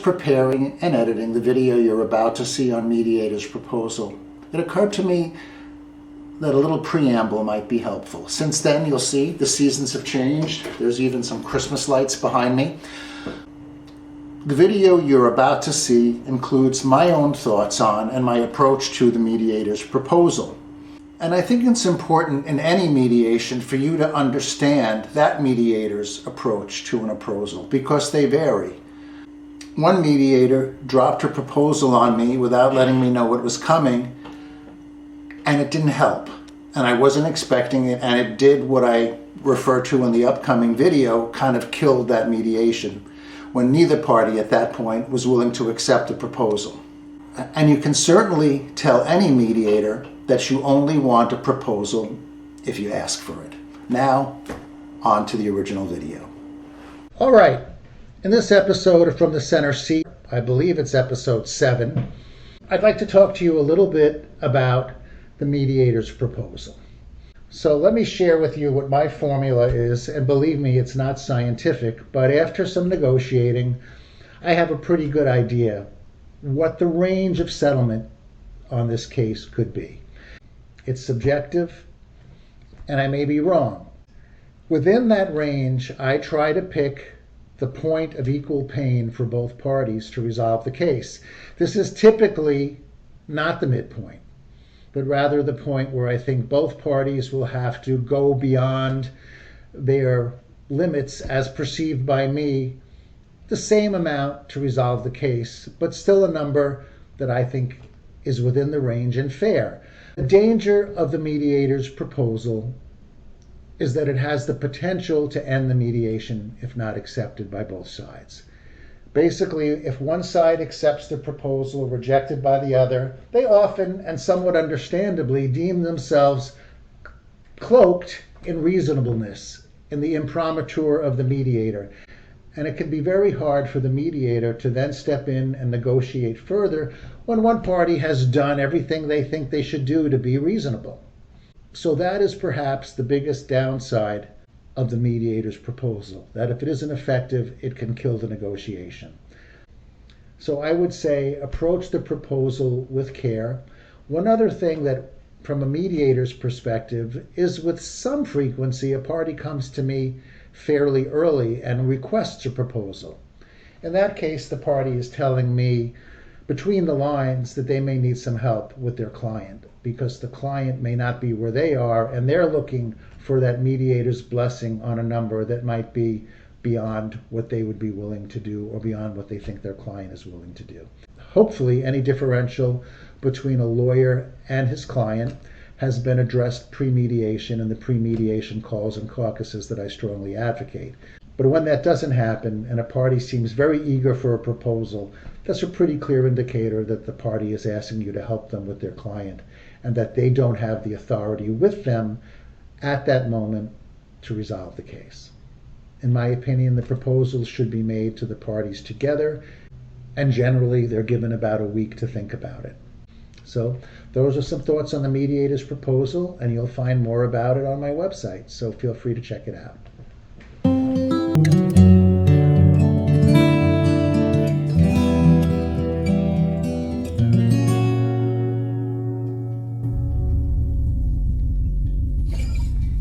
preparing and editing the video you're about to see on Mediator's proposal, it occurred to me that a little preamble might be helpful. Since then, you'll see the seasons have changed. There's even some Christmas lights behind me. The video you're about to see includes my own thoughts on and my approach to the mediator's proposal. And I think it's important in any mediation for you to understand that mediator's approach to an proposal, because they vary. One mediator dropped her proposal on me without letting me know it was coming, and it didn't help. And I wasn't expecting it, and it did what I refer to in the upcoming video, kind of killed that mediation, when neither party at that point was willing to accept the proposal. And you can certainly tell any mediator that you only want a proposal if you ask for it. Now, on to the original video. All right, in this episode of From the Center Seat, I believe it's episode 7, I'd like to talk to you a little bit about the mediator's proposal. So let me share with you what my formula is, and believe me, it's not scientific, but after some negotiating, I have a pretty good idea what the range of settlement on this case could be. It's subjective, and I may be wrong. Within that range, I try to pick the point of equal pain for both parties to resolve the case. This is typically not the midpoint, but rather the point where I think both parties will have to go beyond their limits as perceived by me, the same amount to resolve the case, but still a number that I think is within the range and fair. The danger of the mediator's proposal is that it has the potential to end the mediation if not accepted by both sides. Basically, if one side accepts the proposal rejected by the other, they often, and somewhat understandably, deem themselves cloaked in reasonableness, in the imprimatur of the mediator. And it can be very hard for the mediator to then step in and negotiate further when one party has done everything they think they should do to be reasonable. So that is perhaps the biggest downside of the mediator's proposal, that if it isn't effective, it can kill the negotiation. So I would say approach the proposal with care. One other thing that, from a mediator's perspective, is with some frequency, a party comes to me fairly early and requests a proposal. In that case, the party is telling me between the lines that they may need some help with their client, because the client may not be where they are, and they're looking for that mediator's blessing on a number that might be beyond what they would be willing to do or beyond what they think their client is willing to do. Hopefully, any differential between a lawyer and his client has been addressed pre-mediation in the pre-mediation calls and caucuses that I strongly advocate. But when that doesn't happen and a party seems very eager for a proposal, that's a pretty clear indicator that the party is asking you to help them with their client and that they don't have the authority with them at that moment to resolve the case. In my opinion, the proposals should be made to the parties together, and generally they're given about a week to think about it. So those are some thoughts on the mediator's proposal, and you'll find more about it on my website, so feel free to check it out.